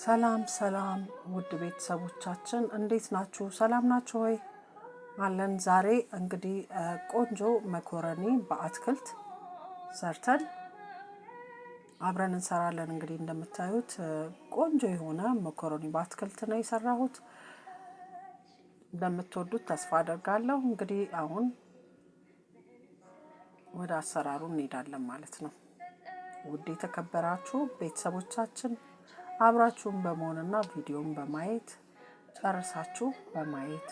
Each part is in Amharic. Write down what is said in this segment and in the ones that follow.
ሰላም ሰላም ውድ ቤተሰቦቻችን እንዴት ናችሁ? ሰላም ናችሁ ወይ? አለን። ዛሬ እንግዲህ ቆንጆ መኮረኒ በአትክልት ሰርተን አብረን እንሰራለን። እንግዲህ እንደምታዩት ቆንጆ የሆነ መኮረኒ በአትክልት ነው የሰራሁት። እንደምትወዱት ተስፋ አደርጋለሁ። እንግዲህ አሁን ወደ አሰራሩ እንሄዳለን ማለት ነው። ውድ የተከበራችሁ ቤተሰቦቻችን አብራችሁን በመሆንና ቪዲዮን በማየት ጨርሳችሁ በማየት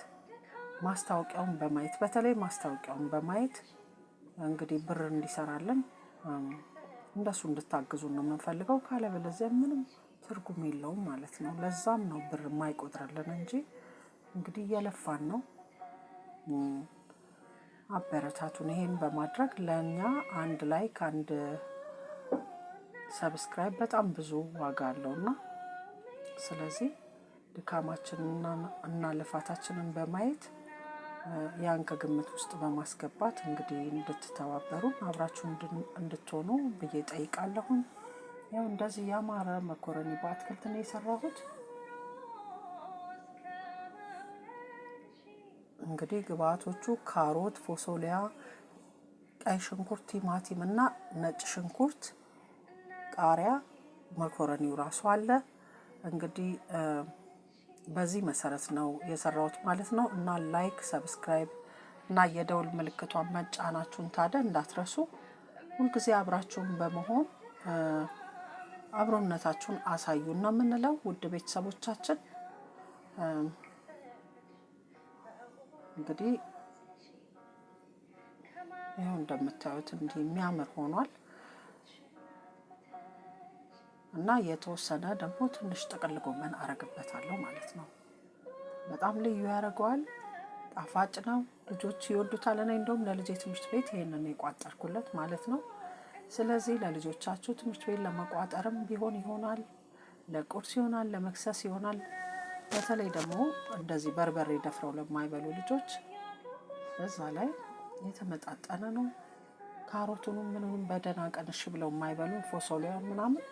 ማስታወቂያውን በማየት በተለይ ማስታወቂያውን በማየት እንግዲህ ብር እንዲሰራልን እንደሱ እንድታግዙ ነው የምንፈልገው። ካለበለዚያ ምንም ትርጉም የለውም ማለት ነው። ለዛም ነው ብር የማይቆጥርልን እንጂ እንግዲህ እየለፋን ነው። አበረታቱን። ይሄን በማድረግ ለኛ አንድ ላይክ አንድ ሰብስክራይብ በጣም ብዙ ዋጋ አለውና ስለዚህ ድካማችንና እና ልፋታችንን በማየት ያን ከግምት ውስጥ በማስገባት እንግዲህ እንድትተባበሩ አብራችሁ እንድትሆኑ ብዬ ጠይቃለሁ። ያው እንደዚህ ያማረ መኮረኒ በአትክልት ነው የሰራሁት። እንግዲህ ግብአቶቹ ካሮት፣ ፎሶሊያ፣ ቀይ ሽንኩርት፣ ቲማቲም እና ነጭ ሽንኩርት፣ ቃሪያ፣ መኮረኒው ራሱ አለ። እንግዲህ በዚህ መሰረት ነው የሰራሁት ማለት ነው። እና ላይክ ሰብስክራይብ እና የደውል ምልክቷን መጫናችሁን ታዲያ እንዳትረሱ። ሁልጊዜ አብራችሁን በመሆን አብሮነታችሁን አሳዩን ነው የምንለው ውድ ቤተሰቦቻችን። እንግዲህ ይሄው እንደምታዩት እንዲህ የሚያምር ሆኗል። እና የተወሰነ ደግሞ ትንሽ ጥቅል ጎመን አረግበታለሁ ማለት ነው። በጣም ልዩ ያደርገዋል። ጣፋጭ ነው። ልጆች ይወዱታል። እኔ እንደውም ለልጄ ትምህርት ቤት ይሄንን የቋጠርኩለት ማለት ነው። ስለዚህ ለልጆቻችሁ ትምህርት ቤት ለመቋጠርም ቢሆን ይሆናል፣ ለቁርስ ይሆናል፣ ለመክሰስ ይሆናል። በተለይ ደግሞ እንደዚህ በርበሬ ደፍረው ለማይበሉ ልጆች በዛ ላይ የተመጣጠነ ነው። ካሮቱንም ምኑንም በደህና ቀንሽ ብለው የማይበሉ ፎሶሊያውን ምናምን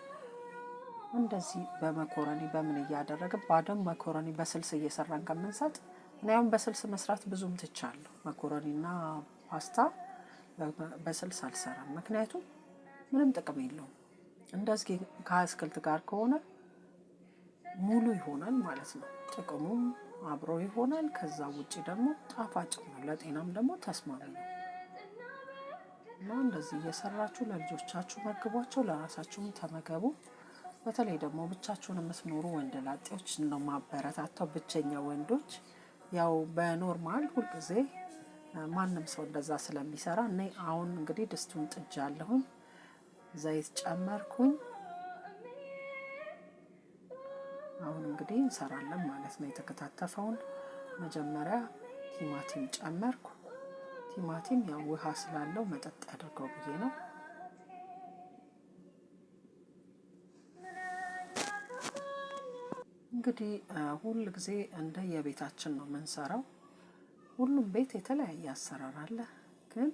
እንደዚህ በመኮረኒ በምን እያደረግን ባዶም መኮረኒ በስልስ እየሰራን ከምንሰጥ እኔ አሁን በስልስ መስራት ብዙም ትቻለሁ። መኮረኒና ፓስታ በስልስ አልሰራም፣ ምክንያቱም ምንም ጥቅም የለውም። እንደዚህ ከአትክልት ጋር ከሆነ ሙሉ ይሆናል ማለት ነው። ጥቅሙም አብሮ ይሆናል። ከዛ ውጪ ደግሞ ጣፋጭ ነው፣ ለጤናም ደግሞ ተስማሚ ነው። እና እንደዚህ እየሰራችሁ ለልጆቻችሁ መግቧቸው፣ ለራሳችሁም ተመገቡ። በተለይ ደግሞ ብቻችሁን የምትኖሩ ወንድ ላጤዎች ነው ማበረታታው። ብቸኛ ወንዶች ያው በኖርማል ሁልጊዜ ማንም ሰው እንደዛ ስለሚሰራ እኔ አሁን እንግዲህ ድስቱን ጥጃለሁኝ፣ ዘይት ጨመርኩኝ። አሁን እንግዲህ እንሰራለን ማለት ነው። የተከታተፈውን መጀመሪያ ቲማቲም ጨመርኩ። ቲማቲም ያው ውሃ ስላለው መጠጥ አድርገው ብዬ ነው። እንግዲህ ሁል ጊዜ እንደ የቤታችን ነው የምንሰራው። ሁሉም ቤት የተለያየ አሰራር አለ፣ ግን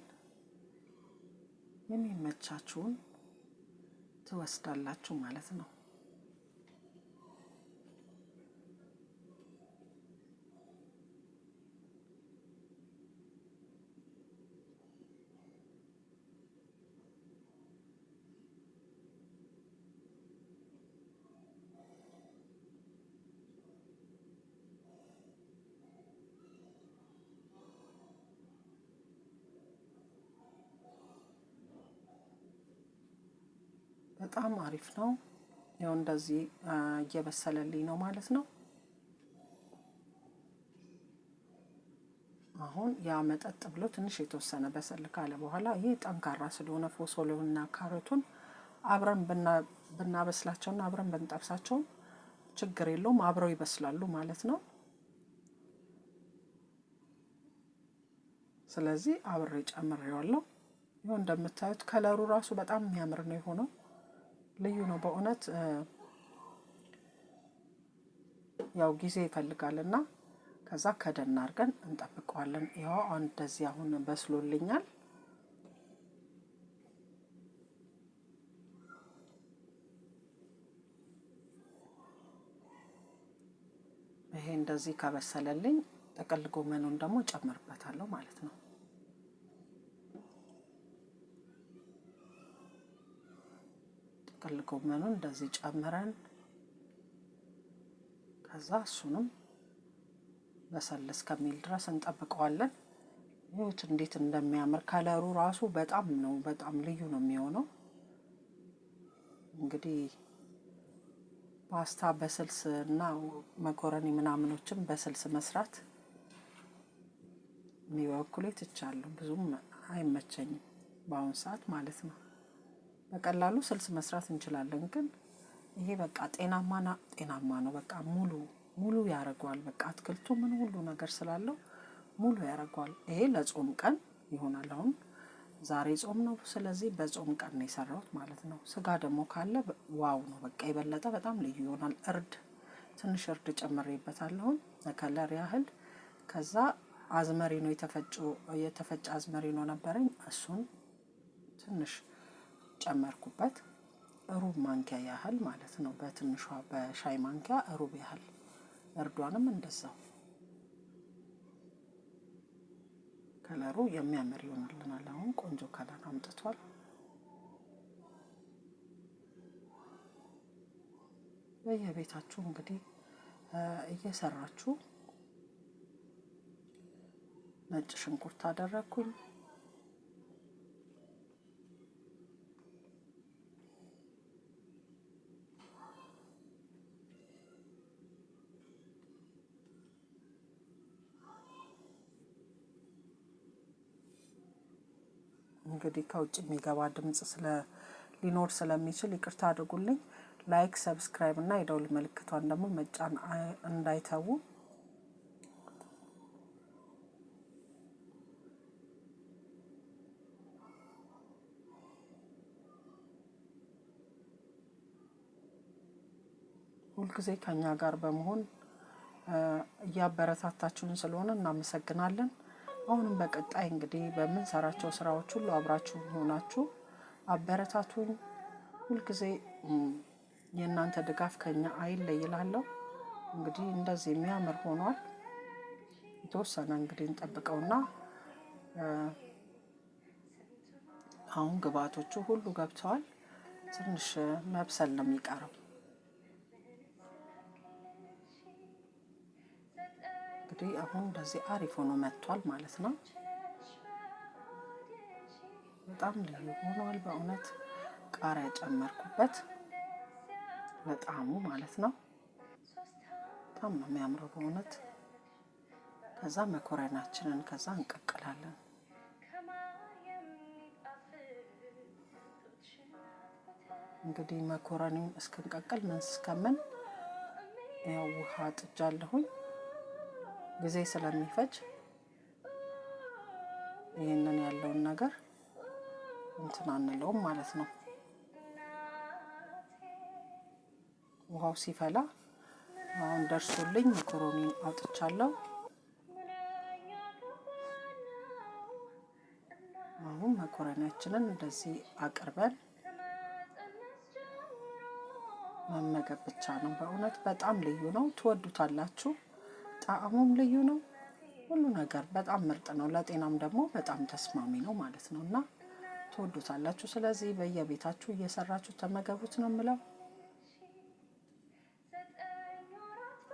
የሚመቻችሁን ትወስዳላችሁ ማለት ነው። በጣም አሪፍ ነው። ያው እንደዚህ እየበሰለልኝ ነው ማለት ነው። አሁን ያ መጠጥ ብሎ ትንሽ የተወሰነ በሰል ካለ በኋላ ይሄ ጠንካራ ስለሆነ ፎሶሊያውና ካሮቱን አብረን ብናበስላቸውና አብረን ብንጠብሳቸው ችግር የለውም፣ አብረው ይበስላሉ ማለት ነው። ስለዚህ አብሬ ጨምሬዋለሁ። ይሄው እንደምታዩት ከለሩ ራሱ በጣም የሚያምር ነው የሆነው። ልዩ ነው በእውነት። ያው ጊዜ ይፈልጋልና ከዛ ከደን አድርገን እንጠብቀዋለን። ይሄው እንደዚህ አሁን በስሎልኛል። ይሄ እንደዚህ ከበሰለልኝ ጥቅል ጎመኑን ደግሞ ጨምርበታለሁ ማለት ነው። ጥቅል ጎመኑን እንደዚህ ጨምረን ከዛ እሱንም በሰል እስከሚል ድረስ እንጠብቀዋለን። ይሁት እንዴት እንደሚያምር ከለሩ ራሱ በጣም ልዩ ነው የሚሆነው። እንግዲህ ፓስታ በስልስ እና መኮረኒ ምናምኖችን በስልስ መስራት በበኩሌ ትቻለሁ። ብዙም አይመቸኝም በአሁን ሰዓት ማለት ነው። በቀላሉ ስልስ መስራት እንችላለን፣ ግን ይሄ በቃ ጤናማ ነው። በቃ ሙሉ ያደርገዋል። በቃ አትክልቱ ምን ሁሉ ነገር ስላለው ሙሉ ያደርገዋል። ይሄ ለጾም ቀን ይሆናል። አሁን ዛሬ ጾም ነው፣ ስለዚህ በጾም ቀን ነው የሰራሁት ማለት ነው። ስጋ ደግሞ ካለ ዋው ነው በቃ የበለጠ በጣም ልዩ ይሆናል። ትንሽ እርድ ጨምሬበታለሁ ለከለር ያህል። ከዛ አዝመሪኖ የተፈጨ አዝመሪኖ ነበረኝ፣ እሱን ትንሽ ጨመርኩበት፣ ሩብ ማንኪያ ያህል ማለት ነው። በትንሿ በሻይ ማንኪያ ሩብ ያህል። እርዷንም እንደዛው። ከለሩ የሚያምር ይሆንልናል። አሁን ቆንጆ ከለር አምጥቷል። በየቤታችሁ እንግዲህ እየሰራችሁ። ነጭ ሽንኩርት አደረኩኝ። እንግዲህ ከውጭ የሚገባ ድምጽ ሊኖር ስለሚችል ይቅርታ አድርጉልኝ። ላይክ፣ ሰብስክራይብ እና የደውል ምልክቷን ደግሞ መጫን እንዳይተዉ። ሁልጊዜ ከኛ ጋር በመሆን እያበረታታችሁን ስለሆነ እናመሰግናለን። አሁንም በቀጣይ እንግዲህ በምንሰራቸው ስራዎች ሁሉ አብራችሁ ሆናችሁ አበረታቱኝ። ሁልጊዜ የእናንተ ድጋፍ ከኛ አይለይ እላለሁ። እንግዲህ እንደዚህ የሚያምር ሆኗል። የተወሰነ እንግዲህ እንጠብቀውና አሁን ግብአቶቹ ሁሉ ገብተዋል። ትንሽ መብሰል ነው የሚቀረው። እንግዲህ አሁን እንደዚህ አሪፍ ሆኖ መጥቷል ማለት ነው። በጣም ልዩ ሆኗል በእውነት። ቃሪያ ጨመርኩበት ለጣዕሙ ማለት ነው። በጣም ነው የሚያምረው በእውነት። ከዛ መኮረናችንን ከዛ እንቀቅላለን። እንግዲህ መኮረኒውን እስክንቀቅል ምን እስከምን ያው ውሃ ጥጃለሁኝ። ጊዜ ስለሚፈጅ ይሄንን ያለውን ነገር እንትን አንለውም ማለት ነው። ውሃው ሲፈላ አሁን ደርሶልኝ መኮረኒ አውጥቻለሁ። አሁን መኮረኒያችንን እንደዚህ አቅርበን መመገብ ብቻ ነው። በእውነት በጣም ልዩ ነው። ትወዱታላችሁ። ጣዕሙም ልዩ ነው። ሁሉ ነገር በጣም ምርጥ ነው። ለጤናም ደግሞ በጣም ተስማሚ ነው ማለት ነው እና ትወዱታላችሁ። ስለዚህ በየቤታችሁ እየሰራችሁ ተመገቡት ነው የምለው።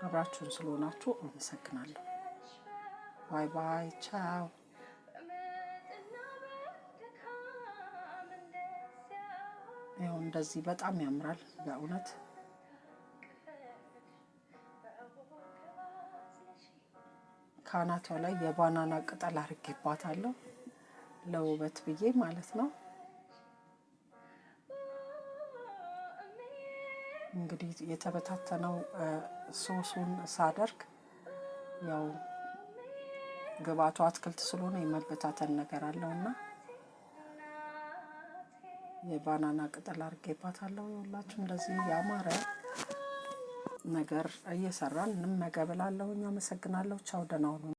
አብራችሁን ስለሆናችሁ አመሰግናለሁ። ባይ ባይ፣ ቻው። ይኸው እንደዚህ በጣም ያምራል በእውነት። ካናቷ ላይ የባናና ቅጠል አድርጌባታለሁ ለውበት ብዬ ማለት ነው። እንግዲህ የተበታተነው ሶሱን ሳደርግ ያው ግብአቱ አትክልት ስለሆነ የመበታተን ነገር አለውና የባናና ቅጠል አድርጌባታለሁ። ይኸውላችሁ እንደዚህ ያማረ ነገር እየሰራን እንመገብ እላለሁ። አመሰግናለሁ። ቻው፣ ደህና ሁኑ።